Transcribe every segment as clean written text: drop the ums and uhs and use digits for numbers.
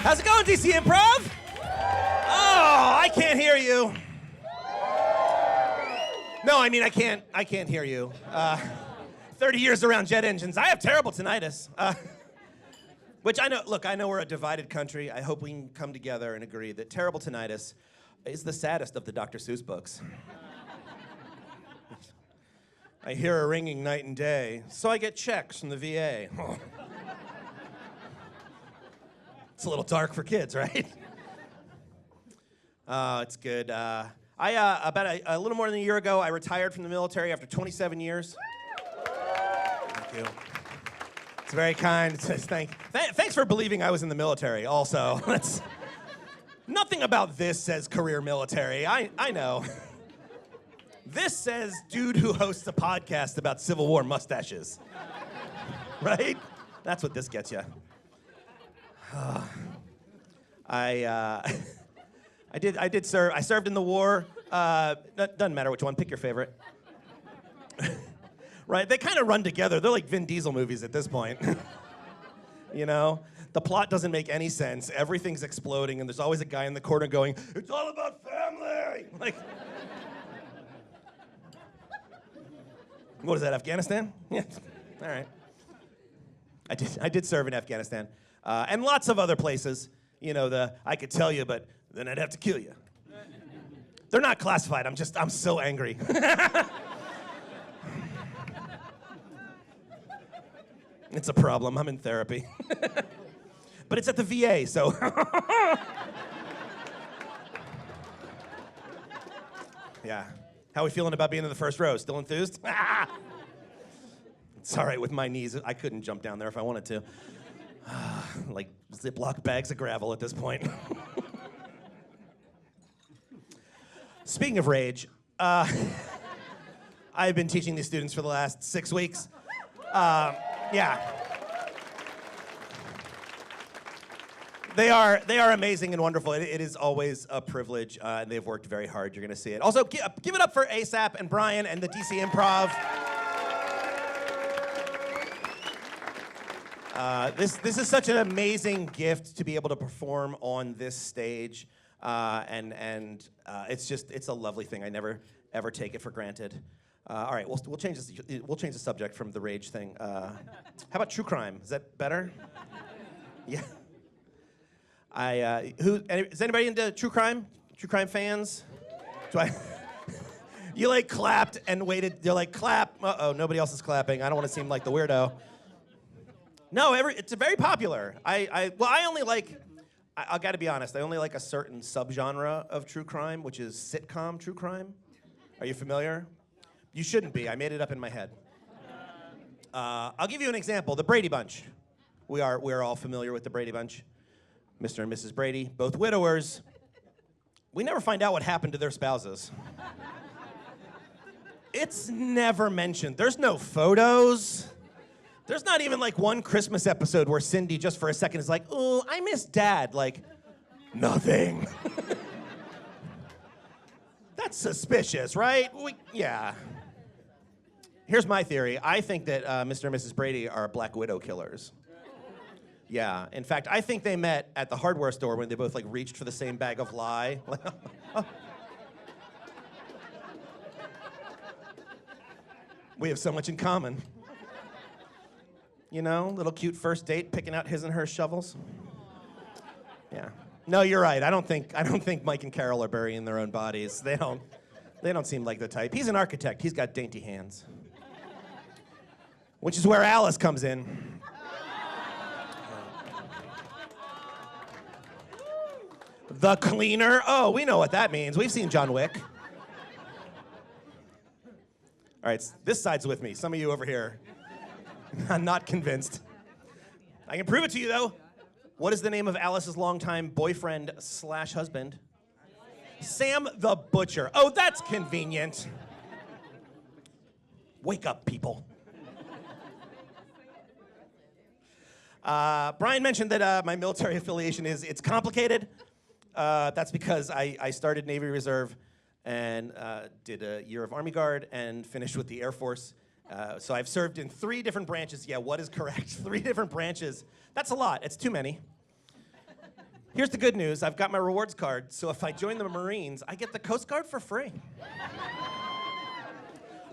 How's it going, DC Improv? Oh, I can't hear you. No, I mean, I can't hear you. 30 years around jet engines. I have terrible tinnitus. Which I know, look, I know we're a divided country. I hope we can come together and agree that terrible tinnitus is the saddest of the Dr. Seuss books. I hear a ringing night and day, so I get checks from the VA. It's a little dark for kids, right? It's good. About a little more than a year ago, I retired from the military after 27 years. Thank you. It's very kind. It says thanks for believing I was in the military also. Nothing about this says career military. I know. This says dude who hosts a podcast about Civil War mustaches. Right? That's what this gets you. I did serve. I served in the war. Doesn't matter which one. Pick your favorite. Right? They kind of run together. They're like Vin Diesel movies at this point. You know? The plot doesn't make any sense. Everything's exploding, and there's always a guy in the corner going, "It's all about family!" Like, what is that, Afghanistan? Yeah. All right. I did serve in Afghanistan. And lots of other places. You know, I could tell you, but then I'd have to kill you. They're not classified. I'm so angry. It's a problem. I'm in therapy. But it's at the VA, so. Yeah. How are we feeling about being in the first row? Still enthused? It's all right with my knees. I couldn't jump down there if I wanted to. Like Ziploc bags of gravel at this point. Speaking of rage, I've been teaching these students for the last 6 weeks. Yeah. They are amazing and wonderful. It is always a privilege, and they've worked very hard. You're going to see it. Also, give it up for ASAP and Brian and the DC Improv. This is such an amazing gift to be able to perform on this stage, and it's a lovely thing. I never ever take it for granted. All right, we'll change this. We'll change the subject from the rage thing. How about true crime? Is that better? Yeah. Is anybody into true crime? True crime fans? You like clapped and waited. You're like clap. Uh-oh, nobody else is clapping. I don't want to seem like the weirdo. No, it's very popular. I got to be honest. I only like a certain subgenre of true crime, which is sitcom true crime. Are you familiar? You shouldn't be. I made it up in my head. I'll give you an example. The Brady Bunch. We're all familiar with the Brady Bunch. Mr. and Mrs. Brady, both widowers. We never find out what happened to their spouses. It's never mentioned. There's no photos. There's not even like one Christmas episode where Cindy just for a second is like, "Oh, I miss Dad." Like, nothing. That's suspicious, right? Yeah. Here's my theory. I think that Mr. and Mrs. Brady are Black Widow killers. Yeah. In fact, I think they met at the hardware store when they both like reached for the same bag of lye. We have so much in common. You know, little cute first date, picking out his and her shovels. Yeah. No, you're right. I don't think Mike and Carol are burying their own bodies. They don't seem like the type. He's an architect. He's got dainty hands. Which is where Alice comes in. The cleaner? Oh, we know what that means. We've seen John Wick. All right, this side's with me. Some of you over here. I'm not convinced. I can prove it to you, though. What is the name of Alice's longtime boyfriend / husband? Sam the Butcher. Oh, that's convenient. Wake up, people. Brian mentioned that my military affiliation it's complicated. That's because I started Navy Reserve and did a year of Army Guard and finished with the Air Force. So I've served in 3 different branches. Yeah, what is correct? 3 different branches. That's a lot. It's too many. Here's the good news. I've got my rewards card, so if I join the Marines, I get the Coast Guard for free.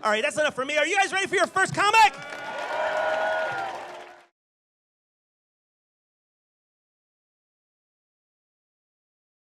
All right, that's enough for me. Are you guys ready for your first comic?